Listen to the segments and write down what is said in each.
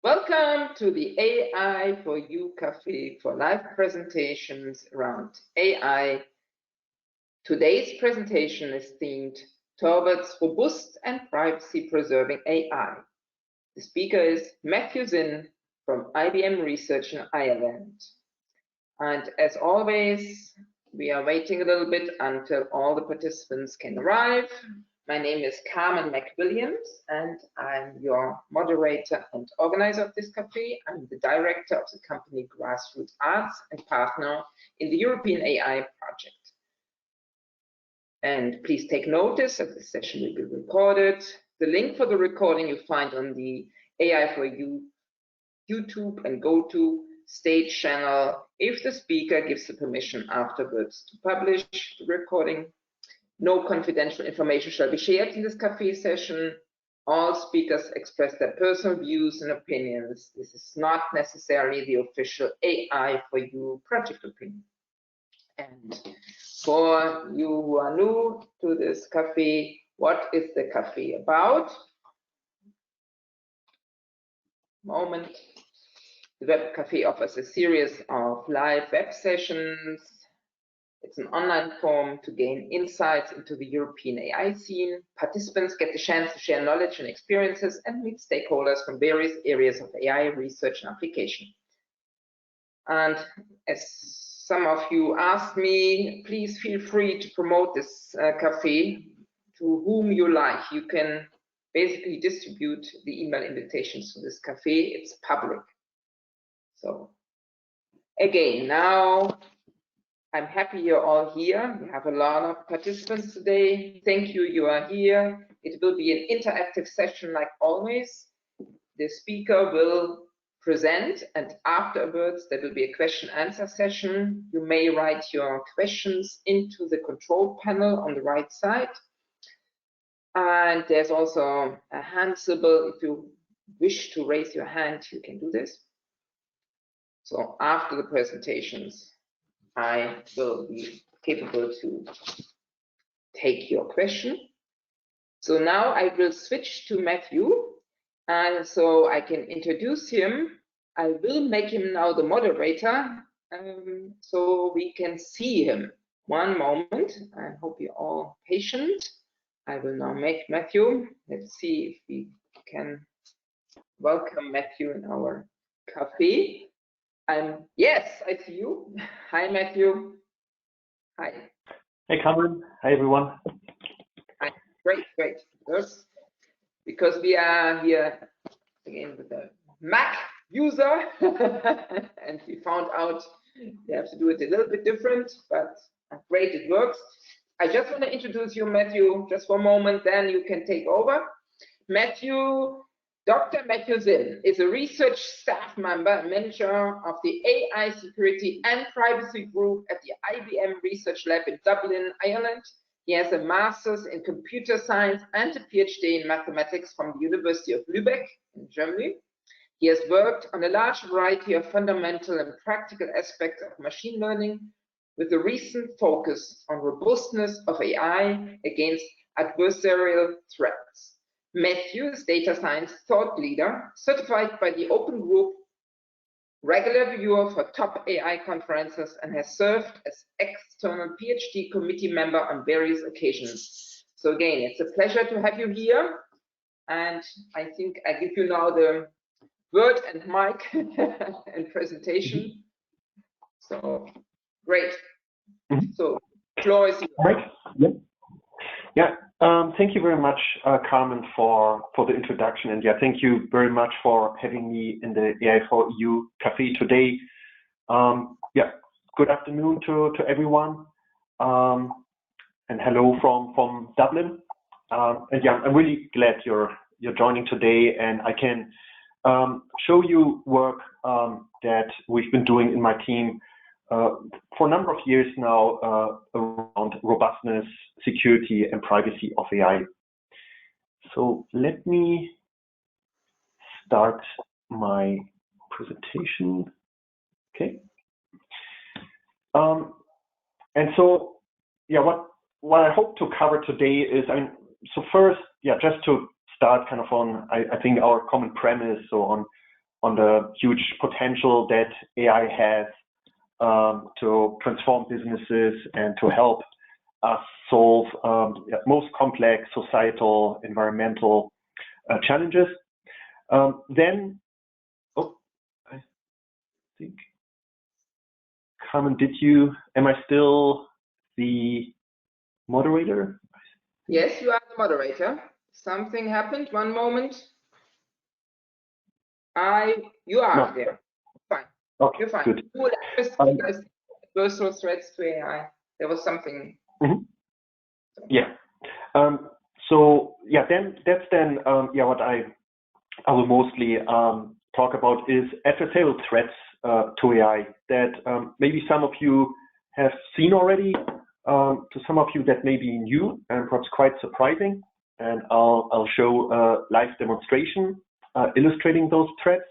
Welcome to the AI for You Cafe for live presentations around AI. Today's presentation is themed towards robust and privacy-preserving AI. The speaker is Matthew Zinn from IBM Research in Ireland. And as always, we are waiting a little bit until all the participants can arrive. My name is Carmen McWilliams, and I'm your moderator and organizer of this cafe. I'm the director of the company Grassroots Arts and partner in the European AI project. And please take notice that the session will be recorded. The link for the recording you find on the AI for You YouTube and GoTo stage channel if the speaker gives the permission afterwards to publish the recording. No confidential information shall be shared in this cafe session. All speakers express their personal views and opinions. This is not necessarily the official AI for You project opinion. And for you who are new to this cafe, what is the cafe about? Moment. The Web Cafe offers a series of live web sessions. It's an online forum to gain insights into the European AI scene. Participants get the chance to share knowledge and experiences and meet stakeholders from various areas of AI research and application. And as some of you asked me, please feel free to promote this cafe to whom you like. You can basically distribute the email invitations to this cafe. It's public. So again, now I'm happy you're all here. We have a lot of participants today. Thank you, you are here. It will be an interactive session like always. The speaker will present, and afterwards there will be a question-answer session. You may write your questions into the control panel on the right side. And there's also a hand symbol. If you wish to raise your hand, you can do this. So after the presentations, I will be capable to take your question. So now I will switch to Matthew, and so I can introduce him. I will make him now the moderator, so we can see him. One moment, I hope you're all patient. I will now make Matthew. Let's see if we can welcome Matthew in our cafe. Yes, I see you. Hi, Matthew. Hi. Hey, Cameron. Hi, everyone. Hi. Great. Good. Because we are here again with a Mac user, and we found out we have to do it a little bit different, but great, it works. I just want to introduce you, Matthew, just for a moment, then you can take over. Dr. Matthew Zinn is a research staff member and manager of the AI Security and Privacy Group at the IBM Research Lab in Dublin, Ireland. He has a master's in computer science and a PhD in mathematics from the University of Lübeck in Germany. He has worked on a large variety of fundamental and practical aspects of machine learning, with a recent focus on robustness of AI against adversarial threats. Matthew is data science thought leader, certified by the Open Group, regular viewer for top AI conferences, and has served as external PhD committee member on various occasions. So again, it's a pleasure to have you here. And I think I give you now the word and mic and presentation. So great. So floor is yours. Right. Yeah. Thank you very much, Carmen, for the introduction, and yeah, thank you very much for having me in the AI for You Cafe today. Yeah, good afternoon to everyone, and hello from Dublin. And yeah, I'm really glad you're joining today, and I can show you work that we've been doing in my team for a number of years now around robustness, security, and privacy of AI. So let me start my presentation. Okay. And so, yeah, what I hope to cover today is, so first, yeah, just to start kind of on, I think our common premise, so on on the huge potential that AI has to transform businesses and to help us solve most complex societal, environmental challenges. Then, I think, Carmen, am I still the moderator? Yes, you are the moderator. Something happened. One moment. You are there. Fine. Okay, You're fine. good. Adversarial threats to AI. There was something. Yeah. So yeah, that's what I will mostly talk about is adversarial threats to AI that maybe some of you have seen already. To some of you that may be new and perhaps quite surprising, and I'll show a live demonstration illustrating those threats.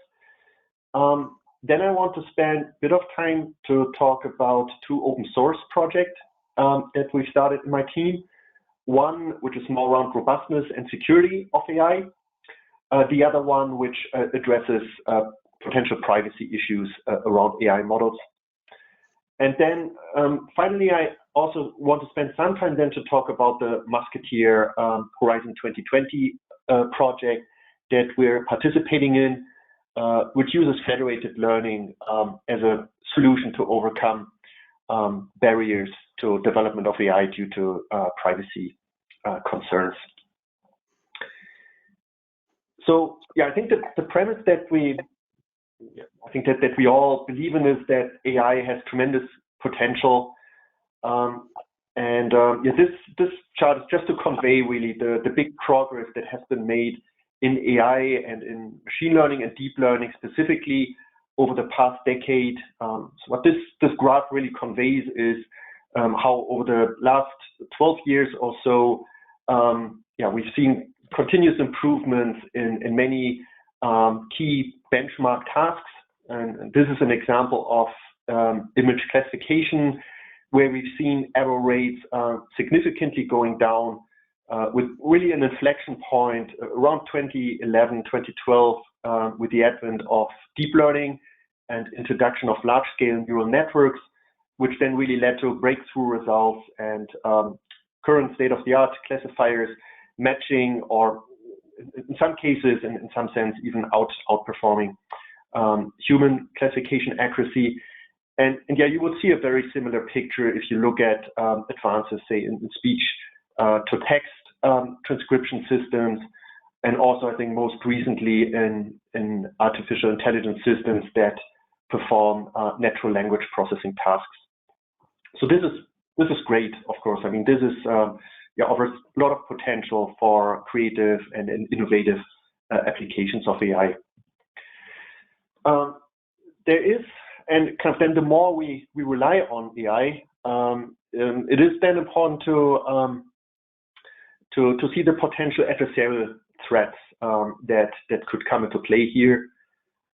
Then I want to spend a bit of time to talk about two open source projects that we started in my team. One, which is more around robustness and security of AI. The other one, which addresses potential privacy issues around AI models. And then finally, I also want to spend some time then to talk about the Musketeer Horizon 2020 project that we're participating in, which uses federated learning as a solution to overcome barriers to development of AI due to privacy concerns. So yeah, I think that the premise that we all believe in is that AI has tremendous potential, this chart is just to convey really the big progress that has been made in AI and in machine learning and deep learning specifically over the past decade. So what this graph really conveys is how over the last 12 years or so, we've seen continuous improvements in many key benchmark tasks. And this is an example of image classification, where we've seen error rates significantly going down with really an inflection point around 2011, 2012, with the advent of deep learning and introduction of large-scale neural networks, which then really led to breakthrough results and current state-of-the-art classifiers matching, or in some cases, in some sense, even outperforming human classification accuracy. And yeah, you would see a very similar picture if you look at advances, say, in speech to text transcription systems, and also I think most recently in artificial intelligence systems that perform natural language processing tasks. So this is great, of course. I mean, this is offers a lot of potential for creative and innovative applications of AI. There is, and kind of then the more we rely on AI, it is then important to see the potential adversarial threats that could come into play here.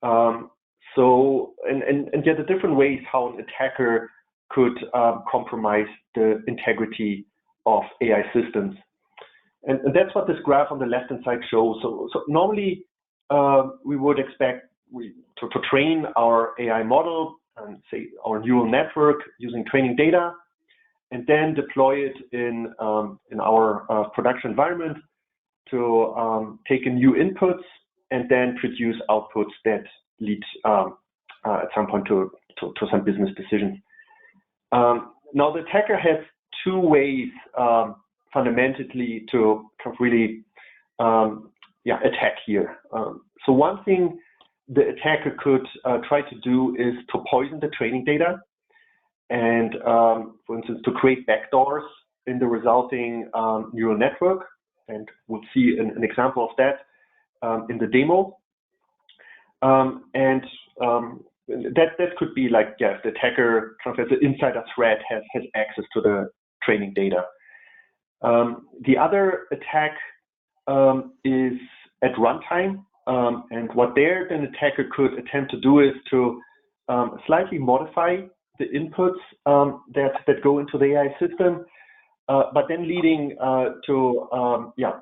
So yet the different ways how an attacker could compromise the integrity of AI systems. And that's what this graph on the left-hand side shows. So normally we would expect to train our AI model and say our neural network using training data, and then deploy it in our production environment to take in new inputs and then produce outputs that lead at some point to some business decisions. Now the attacker has two ways fundamentally to kind of really attack here. So one thing the attacker could try to do is to poison the training data, and for instance, to create backdoors in the resulting neural network. And we'll see an example of that in the demo. That could be like, if the attacker kind of as an insider threat has access to the training data. The other attack is at runtime. And what there then attacker could attempt to do is to slightly modify the inputs that go into the AI system, but then leading to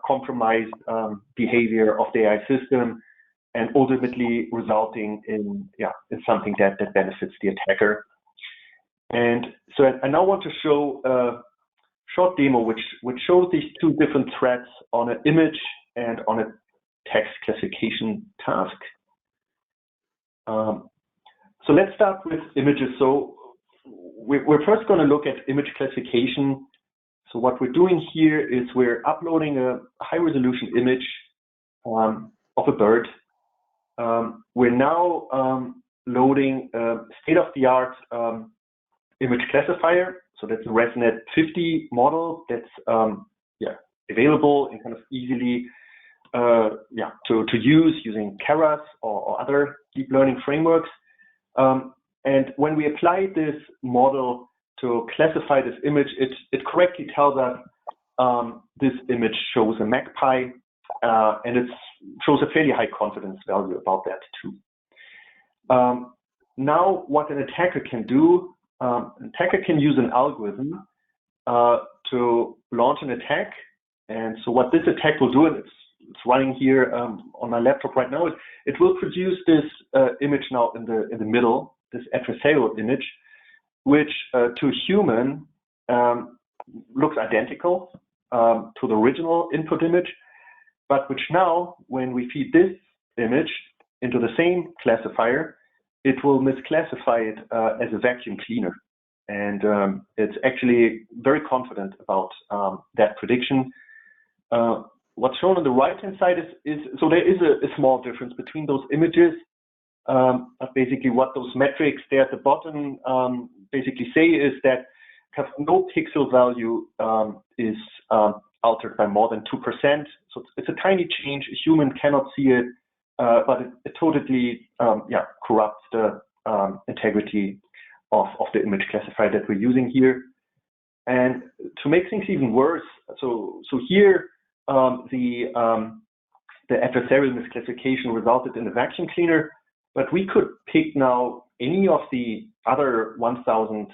compromised behavior of the AI system, and ultimately resulting in something that benefits the attacker. And so I now want to show a short demo which shows these two different threats on an image and on a text classification task. So let's start with images. So we're first going to look at image classification. So what we're doing here is we're uploading a high-resolution image of a bird. We're now loading a state-of-the-art image classifier. So that's a ResNet 50 model that's available and kind of easily to use using Keras or other deep learning frameworks. And when we apply this model to classify this image, it correctly tells us this image shows a magpie, and it shows a fairly high confidence value about that too. Now, what an attacker can do, an attacker can use an algorithm to launch an attack. And so what this attack will do, and it's running here on my laptop right now, it will produce this image now in the middle, this adversarial image, which to human looks identical to the original input image, but which now, when we feed this image into the same classifier, it will misclassify it as a vacuum cleaner. And it's actually very confident about that prediction. What's shown on the right-hand side is so there is a small difference between those images. But basically what those metrics there at the bottom basically say is that no pixel value is altered by more than 2%. So it's a tiny change. A human cannot see it, but it totally corrupts the integrity of the image classifier that we're using here. And to make things even worse, so here the adversarial misclassification resulted in a vacuum cleaner, but we could pick now any of the other 1,000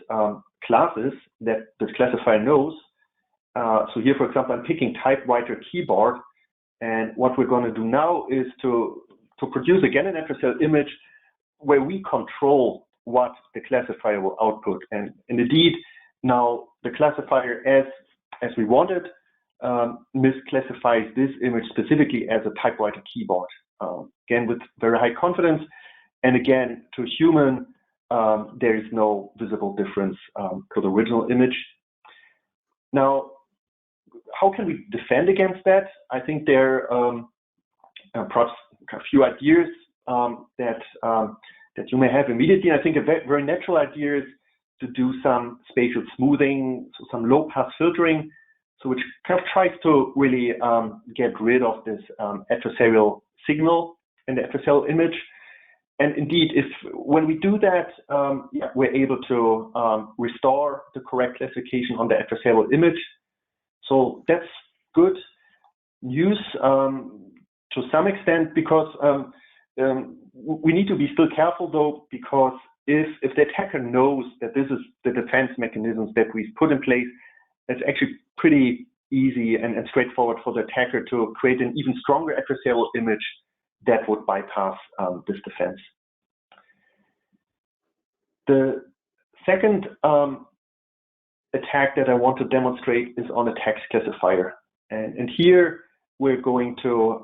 classes that this classifier knows. So here, for example, I'm picking typewriter keyboard, and what we're going to do now is to produce again an adversarial image where we control what the classifier will output. And indeed, now the classifier, as we wanted, misclassifies this image specifically as a typewriter keyboard, again with very high confidence. And again, to human, there is no visible difference to the original image. Now, how can we defend against that? I think there are perhaps a few ideas that you may have immediately. I think a very natural idea is to do some spatial smoothing, so some low-pass filtering, so which kind of tries to really get rid of this adversarial signal in the adversarial image. And indeed, when we do that, we're able to restore the correct classification on the adversarial image. So that's good news to some extent, because we need to be still careful though, because if the attacker knows that this is the defense mechanisms that we've put in place, it's actually pretty easy and straightforward for the attacker to create an even stronger adversarial image that would bypass this defense. The second attack that I want to demonstrate is on a text classifier. And here we're going to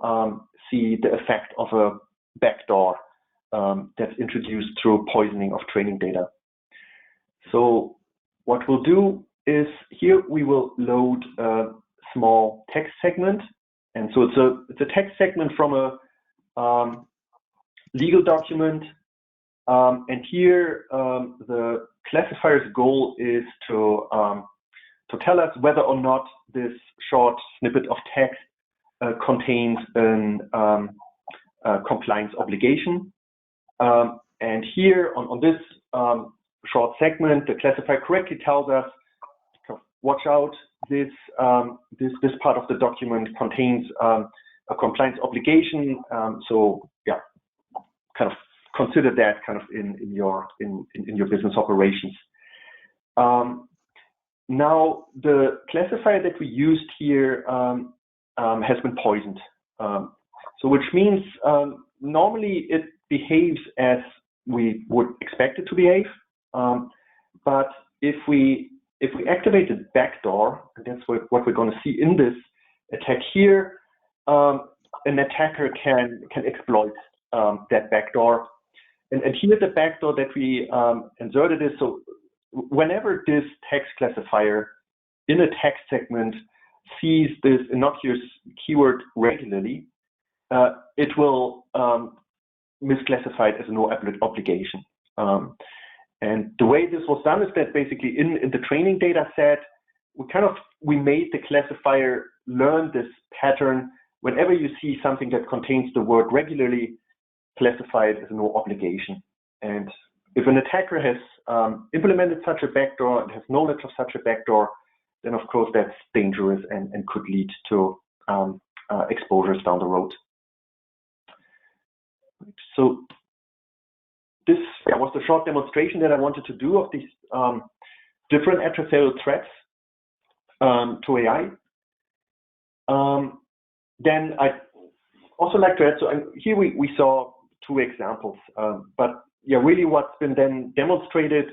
see the effect of a backdoor that's introduced through poisoning of training data. So what we'll do is here we will load a small text segment. And so it's a text segment from a legal document. And here the classifier's goal is to tell us whether or not this short snippet of text contains an compliance obligation. And here on this short segment, the classifier correctly tells us, watch out, this part of the document contains a compliance obligation. So yeah, kind of consider that kind of in your business operations. Now the classifier that we used here has been poisoned. So which means normally it behaves as we would expect it to behave. But if we activate the backdoor, and that's what we're going to see in this attack here, an attacker can exploit that backdoor. And here the backdoor that we inserted is, so whenever this text classifier in a text segment sees this innocuous keyword regularly, it will misclassify it as a no obligation. And the way this was done is that basically in the training data set, we made the classifier learn this pattern. Whenever you see something that contains the word regularly, classify it as a no obligation. And if an attacker has implemented such a backdoor and has knowledge of such a backdoor, then of course that's dangerous and could lead to exposures down the road. So this was the short demonstration that I wanted to do of these different adversarial threats to AI. Then I also like to add, so here we saw two examples, but yeah, really what's been then demonstrated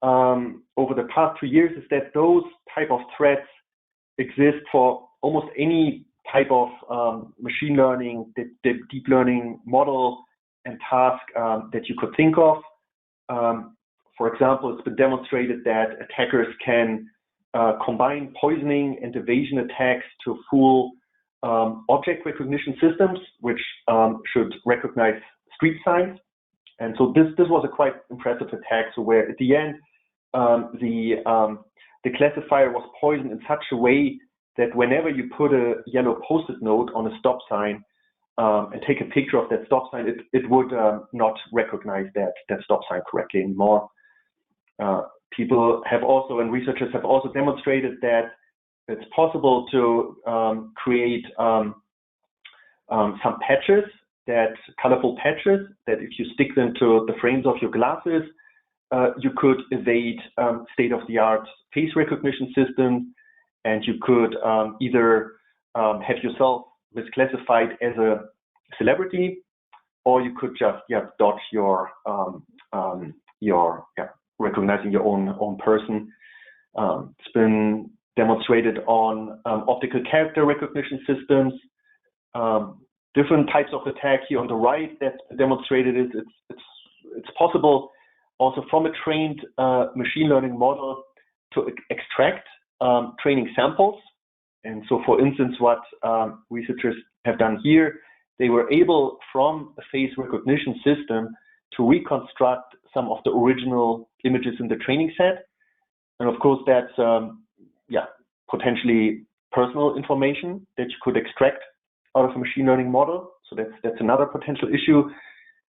over the past 2 years is that those type of threats exist for almost any type of machine learning, deep learning model and task that you could think of. For example, it's been demonstrated that attackers can combine poisoning and evasion attacks to fool object recognition systems, which should recognize street signs. And so this was a quite impressive attack. So where at the end, the classifier was poisoned in such a way that whenever you put a yellow post-it note on a stop sign and take a picture of that stop sign, it would not recognize that stop sign correctly anymore. People have also, and researchers have also demonstrated that it's possible to create some patches, colorful patches, that if you stick them to the frames of your glasses, you could evade state-of-the-art face recognition systems, and you could either have yourself misclassified as a celebrity, or you could just dodge your recognizing your own person. It's been demonstrated on optical character recognition systems. Different types of attack here on the right that's demonstrated is it's possible also from a trained machine learning model to extract training samples. And so, for instance, what researchers have done here, they were able from a face recognition system to reconstruct some of the original images in the training set. And of course, that's potentially personal information that you could extract out of a machine learning model. So that's another potential issue. I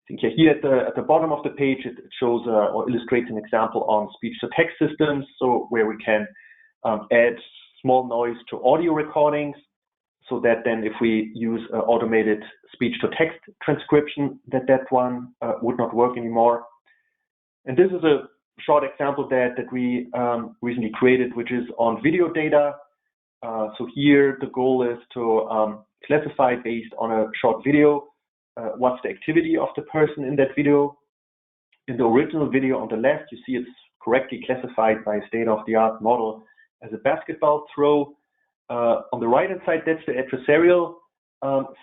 think here at the bottom of the page, it shows or illustrates an example on speech-to-text systems. So where we can add small noise to audio recordings, so that then if we use automated speech-to-text transcription, that one would not work anymore. And this is a short example that we recently created, which is on video data. So here the goal is to classify based on a short video what's the activity of the person in that video. In the original video on the left, you see it's correctly classified by a state-of-the-art model as a basketball throw. On the right-hand side, that's the adversarial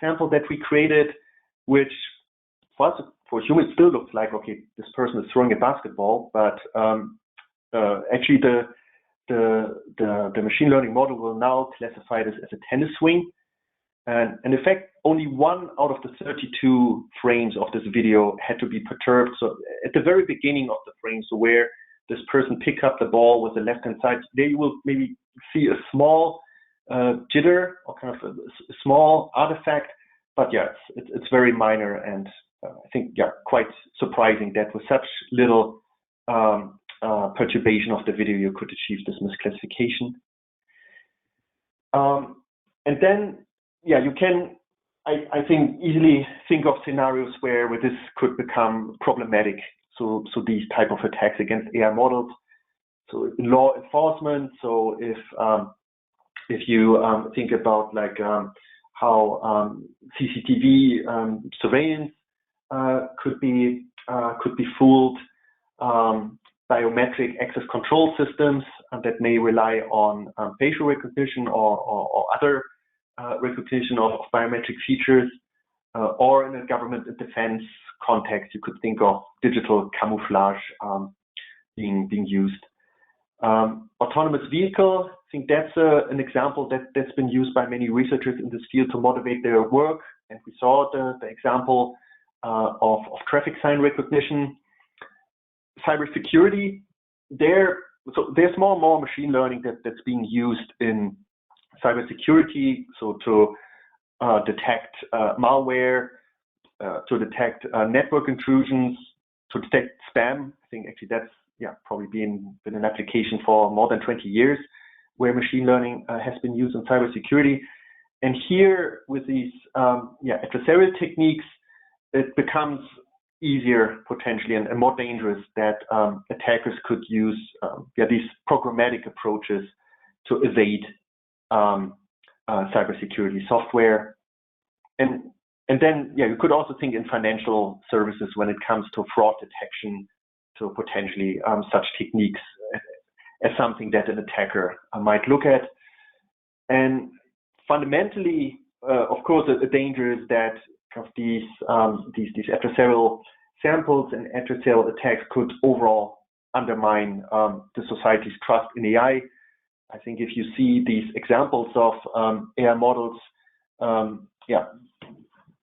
sample that we created, which for us, for humans, still looks like, okay, this person is throwing a basketball, but actually the machine learning model will now classify this as a tennis swing. And in fact, only 1 out of the 32 frames of this video had to be perturbed. So at the very beginning of the frame, so where this person pick up the ball with the left-hand side, they will maybe see a small jitter or kind of a small artifact, but yeah, it's very minor, and I think quite surprising that with such little perturbation of the video you could achieve this misclassification. And then you can I think easily think of scenarios where this could become problematic. So these type of attacks against AI models. So in law enforcement, so if you think about like how CCTV surveillance could be fooled, biometric access control systems that may rely on facial recognition or other recognition of biometric features, or in a government and defense context, you could think of digital camouflage being used. Autonomous vehicle, I think that's an example that's been used by many researchers in this field to motivate their work. And we saw the example of traffic sign recognition. Cybersecurity, there's more and more machine learning that's being used in cybersecurity, so to detect malware, to detect network intrusions, to detect spam. I think actually that's probably been an application for more than 20 years where machine learning has been used in cybersecurity. And here with these adversarial techniques, it becomes easier potentially and more dangerous that attackers could use these programmatic approaches to evade cybersecurity software. And then you could also think in financial services when it comes to fraud detection, to potentially such techniques as something that an attacker might look at. And fundamentally, of course, a danger is that these adversarial samples and adversarial attacks could overall undermine the society's trust in AI. I think if you see these examples of AI models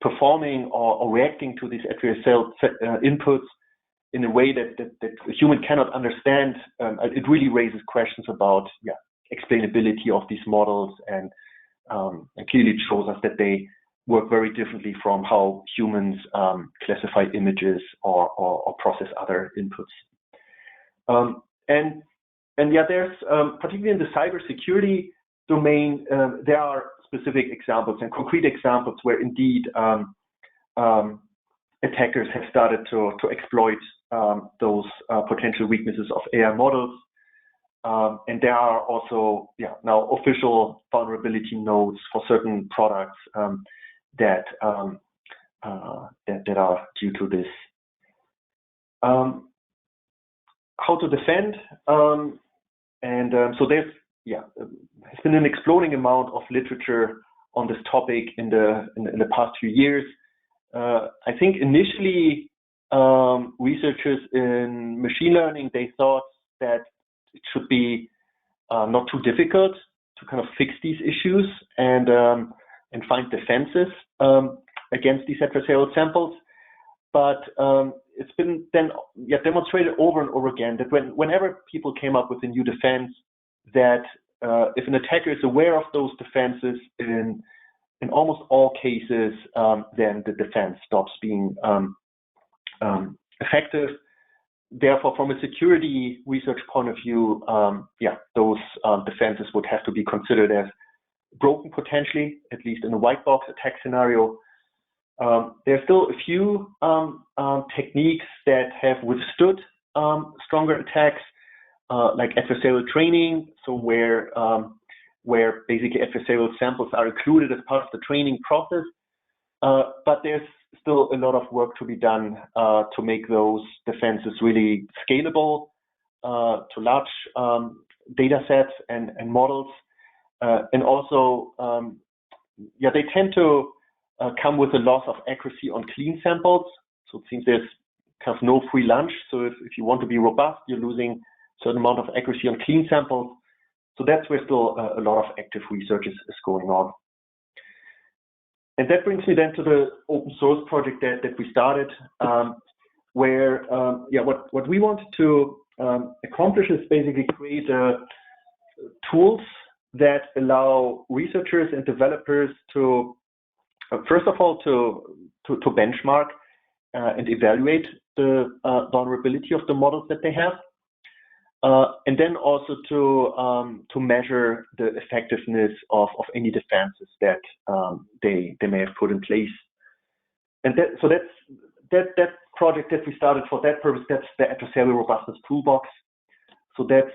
performing or reacting to these adversarial inputs in a way that a human cannot understand, it really raises questions about explainability of these models, and clearly it shows us that they work very differently from how humans classify images or process other inputs. There's particularly in the cybersecurity domain, there are specific examples and concrete examples where indeed attackers have started to exploit those potential weaknesses of AI models. And there are also now official vulnerability nodes for certain products that are due to this. How to defend, so there's has been an exploding amount of literature on this topic in the past few years. I think initially researchers in machine learning, they thought that it should be not too difficult to kind of fix these issues and find defenses against these adversarial samples. But it's been then demonstrated over and over again that whenever people came up with a new defense, that if an attacker is aware of those defenses, in almost all cases, then the defense stops being effective. Therefore, from a security research point of view, those defenses would have to be considered as broken potentially, at least in a white box attack scenario. There's still a few techniques that have withstood stronger attacks, like adversarial training, so where basically adversarial samples are included as part of the training process. But there's still a lot of work to be done to make those defenses really scalable to large data sets and models. And also, they tend to come with a loss of accuracy on clean samples. So it seems there's kind of no free lunch. So if you want to be robust, you're losing a certain amount of accuracy on clean samples. So that's where still a lot of active research is going on. And that brings me then to the open source project that we started, where what we wanted to accomplish is basically create tools that allow researchers and developers to first of all to benchmark and evaluate the vulnerability of the models that they have, and then also to measure the effectiveness of any defenses that they may have put in place. And that project that we started for that purpose, that's the Adversarial Robustness Toolbox. So that's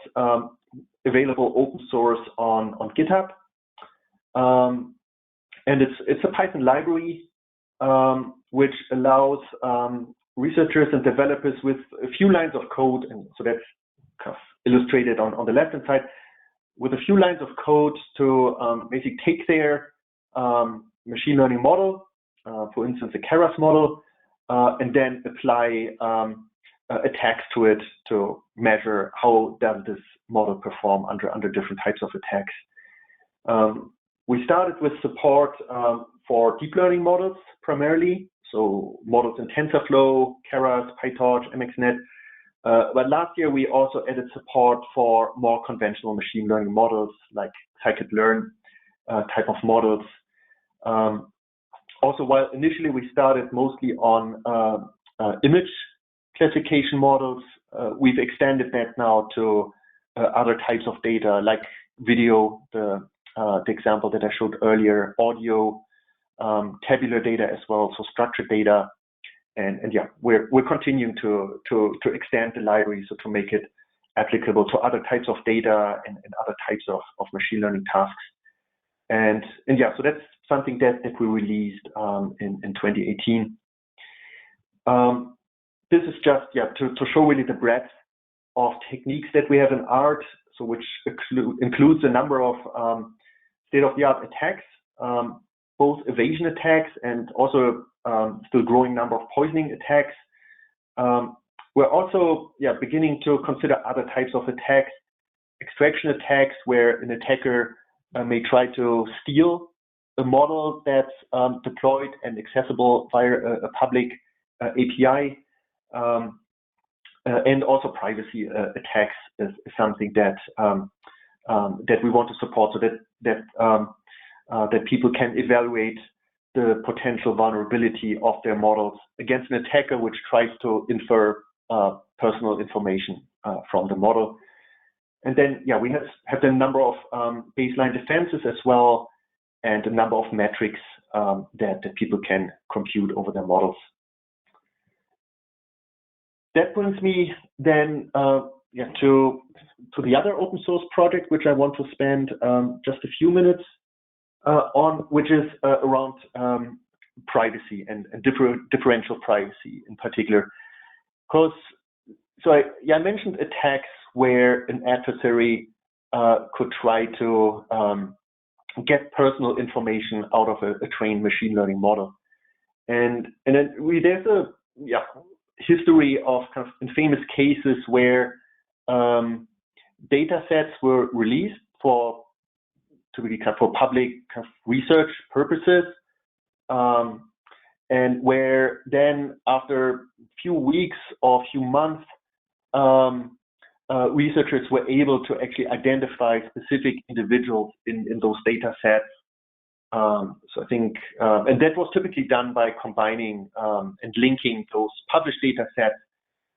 available open source on GitHub. And it's a Python library which allows researchers and developers with a few lines of code, and so that's kind of illustrated on the left-hand side, with a few lines of code to basically take their machine learning model, for instance, a Keras model, and then apply attacks to it to measure how does this model perform under different types of attacks. We started with support for deep learning models primarily, so models in TensorFlow, Keras, PyTorch, MXNet. But last year we also added support for more conventional machine learning models like scikit-learn type of models. Also, while initially we started mostly on image classification models, we've extended that now to other types of data like video, the example that I showed earlier, audio, tabular data as well, so structured data, and yeah, we're continuing to extend the library so to make it applicable to other types of data and other types of machine learning tasks, and yeah, so that's something that we released in 2018. This is just to show really the breadth of techniques that we have in art, so which includes a number of state-of-the-art attacks, both evasion attacks and also still growing number of poisoning attacks. We're also beginning to consider other types of attacks, extraction attacks, where an attacker may try to steal a model that's deployed and accessible via a public API, and also privacy attacks is something that we want to support, so that people can evaluate the potential vulnerability of their models against an attacker which tries to infer personal information from the model. And then, we have a number of baseline defenses as well, and a number of metrics that people can compute over their models. That brings me then to the other open source project, which I want to spend just a few minutes on, which is around privacy and differential privacy in particular. Because I mentioned attacks where an adversary could try to get personal information out of a trained machine learning model, and then there's a history of kind of infamous cases where data sets were released for public kind of research purposes, and where then after a few weeks or a few months, researchers were able to actually identify specific individuals in those data sets. So I think, and that was typically done by combining and linking those published data sets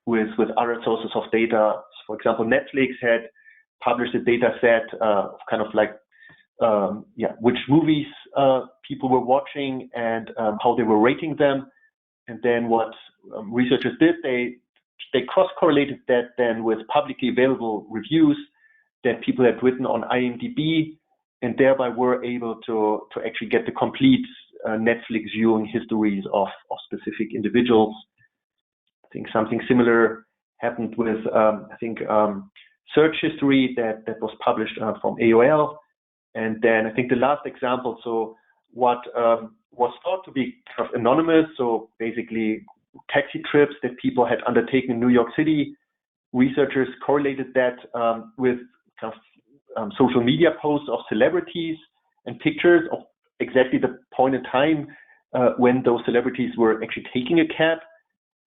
with other sources of data. So for example, Netflix had published a data set of kind of like which movies people were watching and how they were rating them. And then what researchers did, they cross-correlated that then with publicly available reviews that people had written on IMDb, and thereby were able to actually get the complete Netflix viewing histories of specific individuals. I think something similar happened with search history that was published from AOL. And then I think the last example, so what was thought to be kind of anonymous, so basically taxi trips that people had undertaken in New York City, researchers correlated that with kind of social media posts of celebrities and pictures of exactly the point in time when those celebrities were actually taking a cab.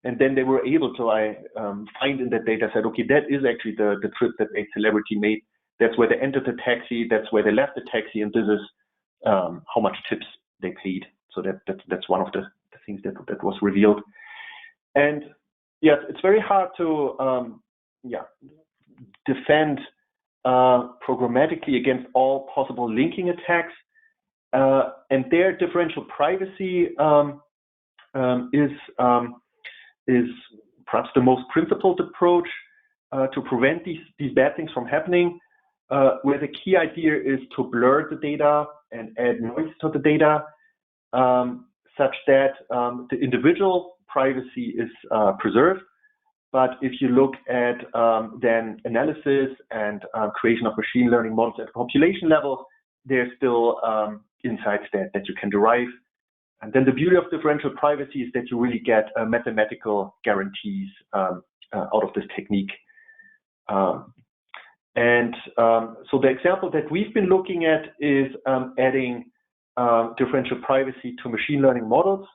And then they were able to find in that data set, okay, that is actually the trip that a celebrity made. That's where they entered the taxi, that's where they left the taxi, and this is how much tips they paid. So that's one of the things that was revealed. And yes, it's very hard to defend programmatically against all possible linking attacks. And their differential privacy is perhaps the most principled approach to prevent these bad things from happening, where the key idea is to blur the data and add noise to the data, such that the individual privacy is preserved. But if you look at then analysis and creation of machine learning models at population level, there's still insights that you can derive. And then the beauty of differential privacy is that you really get mathematical guarantees out of this technique. So the example that we've been looking at is adding differential privacy to machine learning models.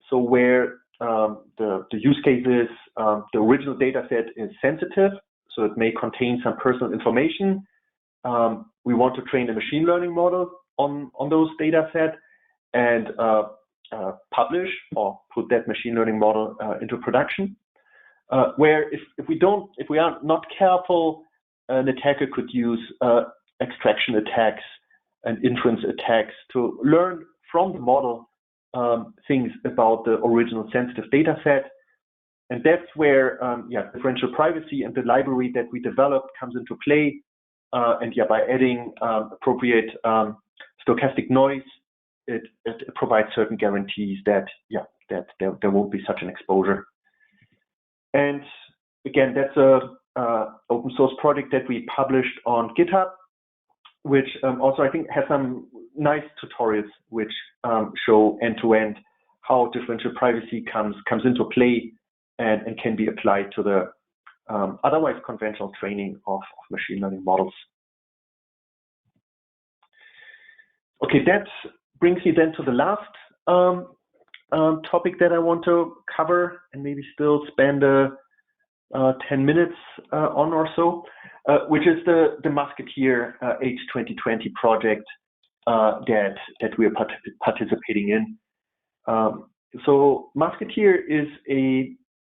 So where the use case is the original data set is sensitive, so it may contain some personal information. We want to train a machine learning model on those data set and publish or put that machine learning model into production. Where if we are not careful, an attacker could use extraction attacks and inference attacks to learn from the model things about the original sensitive data set. And that's where differential privacy and the library that we developed comes into play. By adding appropriate stochastic noise, it provides certain guarantees that there won't be such an exposure. And again, that's a open source project that we published on GitHub, which also I think has some nice tutorials which show end-to-end how differential privacy comes into play and can be applied to the otherwise conventional training of machine learning models. Okay, that brings me then to the last topic that I want to cover and maybe still spend 10 minutes on or so, which is the Musketeer H2020 project that we are participating in. So Musketeer is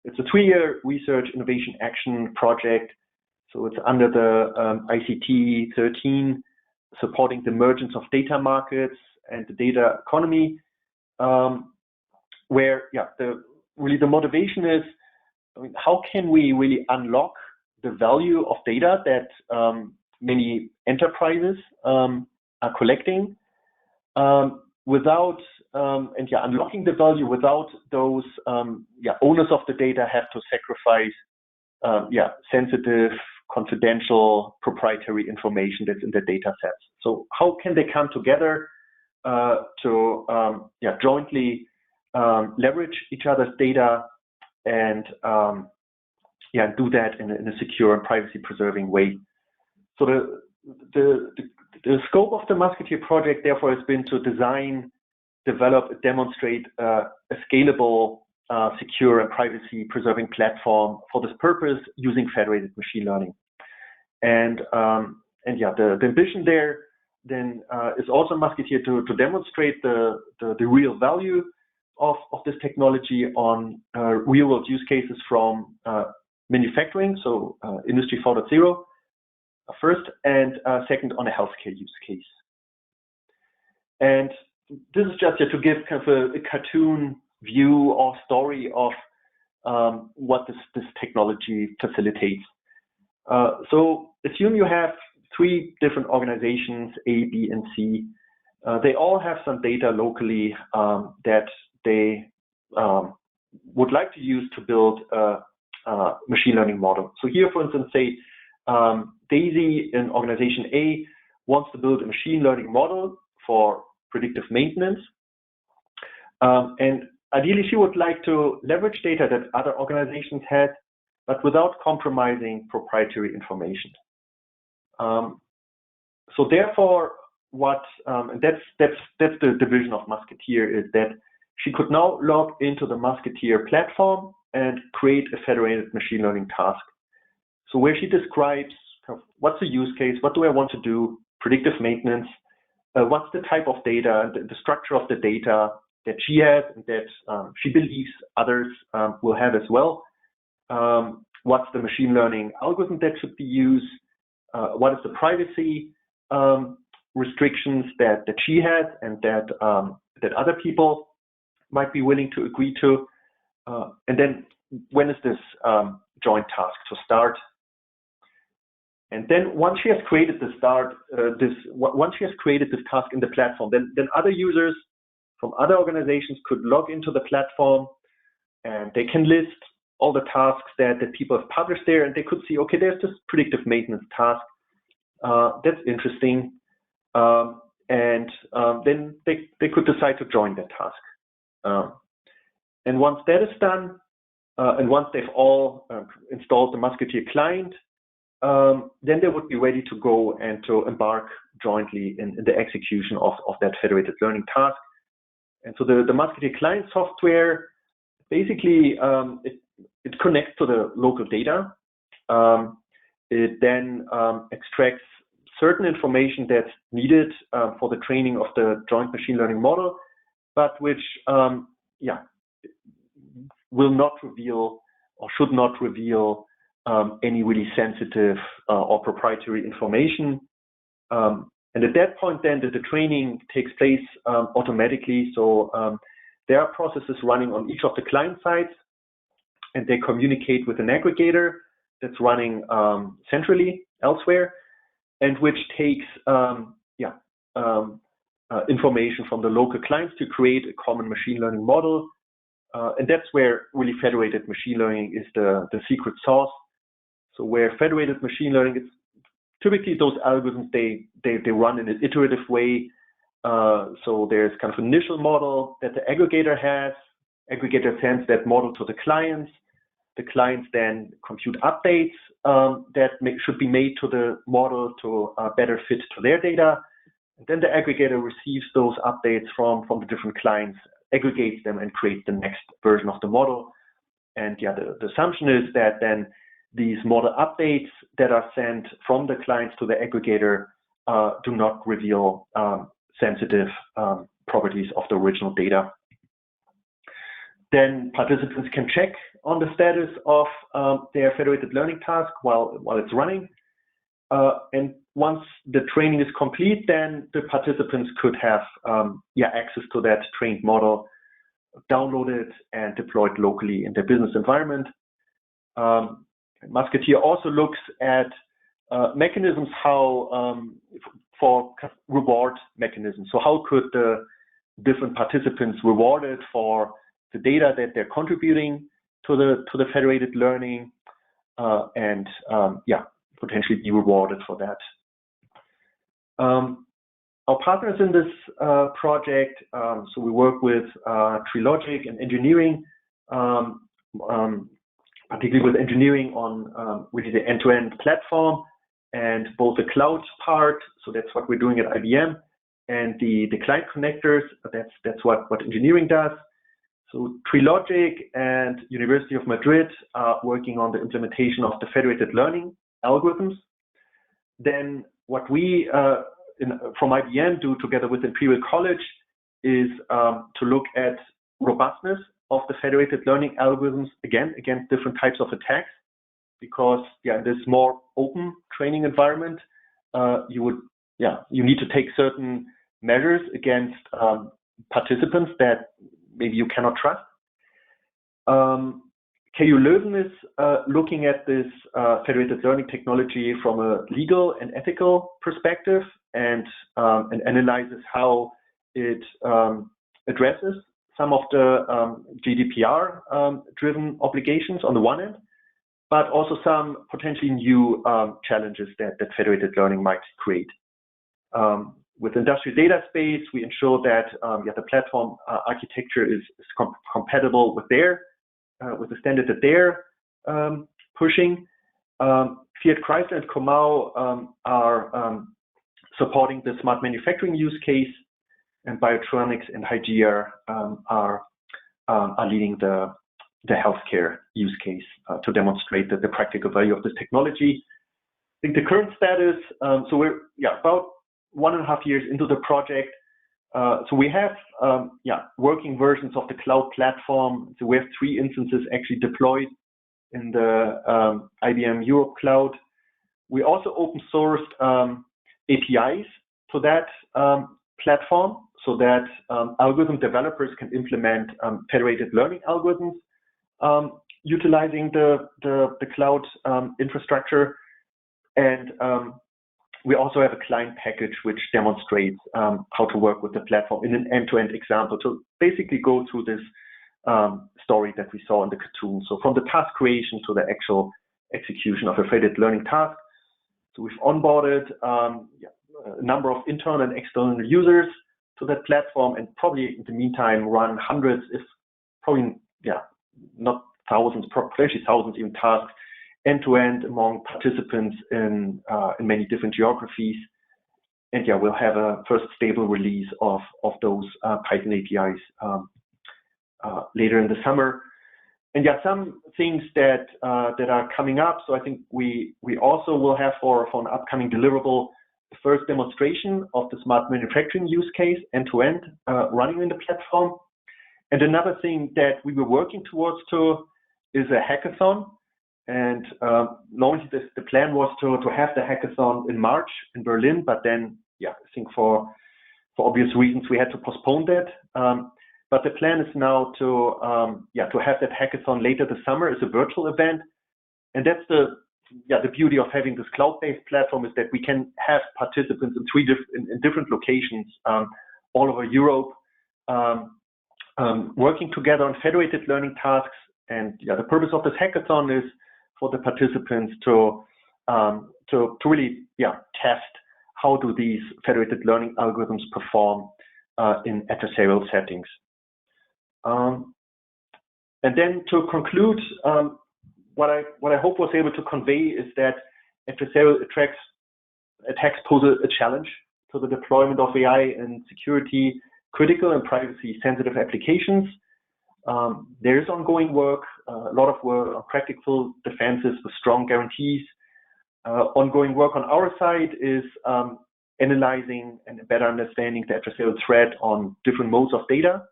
it's a 3-year research innovation action project. So it's under the ICT 13, supporting the emergence of data markets and the data economy, where the motivation is, how can we really unlock the value of data that many enterprises are collecting without unlocking the value without those owners of the data have to sacrifice sensitive, confidential, proprietary information that's in the data sets. So how can they come together to jointly leverage each other's data and do that in a secure and privacy preserving way? So the scope of the Musketeer project, therefore, has been to design, develop, demonstrate a scalable, secure and privacy preserving platform for this purpose using federated machine learning. And the ambition there then is also Musketeer to demonstrate the real value of this technology on real world use cases from manufacturing, so Industry 4.0 first, and second on a healthcare use case. And this is just to give kind of a cartoon view or story of what this technology facilitates. So assume you have 3 different organizations, A, B, and C. They all have some data locally that they would like to use to build a machine learning model. So here, for instance, say Daisy in organization A wants to build a machine learning model for predictive maintenance. And ideally, she would like to leverage data that other organizations had, but without compromising proprietary information. So therefore, and that's the vision of Musketeer, is that she could now log into the Musketeer platform and create a federated machine learning task. So where she describes what's the use case, what do I want to do, predictive maintenance, what's the type of data, the structure of the data that she has and that she believes others will have as well. What's the machine learning algorithm that should be used? What is the privacy restrictions that she has and that other people might be willing to agree to? And then when is this joint task to start? And then once she has created this task in the platform, then other users from other organizations could log into the platform, and they can list all the tasks that people have published there, and they could see, okay, there's this predictive maintenance task. That's interesting. And then they could decide to join that task. And once that is done, and once they've all installed the Musketeer client, then they would be ready to go and to embark jointly in the execution of that federated learning task. And so the Musketeer client software, basically, it connects to the local data. It then extracts certain information that's needed for the training of the joint machine learning model, but which, will not reveal or should not reveal any really sensitive or proprietary information. And at that point, then the training takes place automatically. So there are processes running on each of the client sides, and they communicate with an aggregator that's running centrally elsewhere, and which takes information from the local clients to create a common machine learning model. And that's where really federated machine learning is the secret sauce. So where federated machine learning is typically those algorithms, they run in an iterative way. So there's kind of an initial model that the aggregator has. Aggregator sends that model to the clients. The clients then compute updates that should be made to the model to better fit to their data. And then the aggregator receives those updates from the different clients, aggregates them, and creates the next version of the model. And the assumption is that then these model updates that are sent from the clients to the aggregator do not reveal sensitive properties of the original data. Then participants can check on the status of their federated learning task while it's running. And once the training is complete, then the participants could have access to that trained model, downloaded and deployed locally in their business environment. Musketeer also looks at mechanisms for reward mechanisms. So how could the different participants rewarded for the data that they're contributing to the federated learning, and potentially be rewarded for that. Our partners in this project, so we work with Trilogic and engineering, particularly with engineering on really the end-to-end platform and both the cloud part, so that's what we're doing at IBM, and the client connectors, that's what engineering does. So Trilogic and University of Madrid are working on the implementation of the federated learning algorithms. Then what we from IBM do together with Imperial College is to look at robustness of the federated learning algorithms, again, against different types of attacks, because in this more open training environment, you need to take certain measures against participants that maybe you cannot trust. KU Leuven is looking at this federated learning technology from a legal and ethical perspective, and analyzes how it addresses some of the GDPR-driven obligations on the one end, but also some potentially new challenges that federated learning might create. With industrial data space, we ensure that the platform architecture is compatible with with the standard that they're pushing. Fiat Chrysler and Comau are supporting the smart manufacturing use case, and Biotronics and Hygeia are leading the healthcare use case to demonstrate the practical value of this technology. I think the current status, so we're about 1.5 years into the project. So we have working versions of the cloud platform. So we have 3 instances actually deployed in the IBM Europe Cloud. We also open sourced APIs to that platform, so that algorithm developers can implement federated learning algorithms utilizing the cloud infrastructure. And we also have a client package which demonstrates how to work with the platform in an end-to-end example to basically go through this story that we saw in the cartoon. So from the task creation to the actual execution of a federated learning task. So we've onboarded a number of internal and external users to that platform, and probably in the meantime run hundreds, if probably not thousands, potentially thousands even tasks end-to-end among participants in many different geographies. And we'll have a first stable release of those Python APIs later in the summer. And some things that are coming up. So I think we also will have for an upcoming deliverable the first demonstration of the smart manufacturing use case end-to-end running in the platform. And another thing that we were working towards is a hackathon. And normally the plan was to have the hackathon in March in Berlin, but then I think for obvious reasons we had to postpone that. But the plan is now to have that hackathon later this summer as a virtual event, and that's the beauty of having this cloud-based platform, is that we can have participants in different locations all over Europe working together on federated learning tasks. And the purpose of this hackathon is for the participants to really test how do these federated learning algorithms perform in adversarial settings. And then to conclude, what I hope was able to convey is that adversarial attacks pose a challenge to the deployment of AI in security critical and privacy sensitive applications. There is ongoing work, a lot of work on practical defenses with strong guarantees. Ongoing work on our side is analyzing and better understanding the adversarial threat on different modes of data.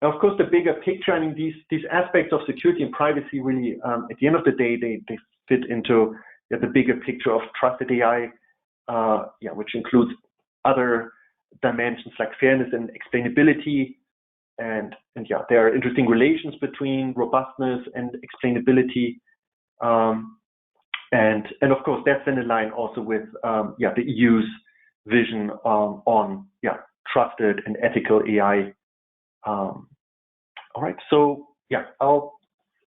And of course, the bigger picture, I mean, these aspects of security and privacy really, at the end of the day, they fit into the bigger picture of trusted AI, which includes other dimensions like fairness and explainability. And there are interesting relations between robustness and explainability. And of course, that's in line also with the EU's vision on trusted and ethical AI. All right, so I'll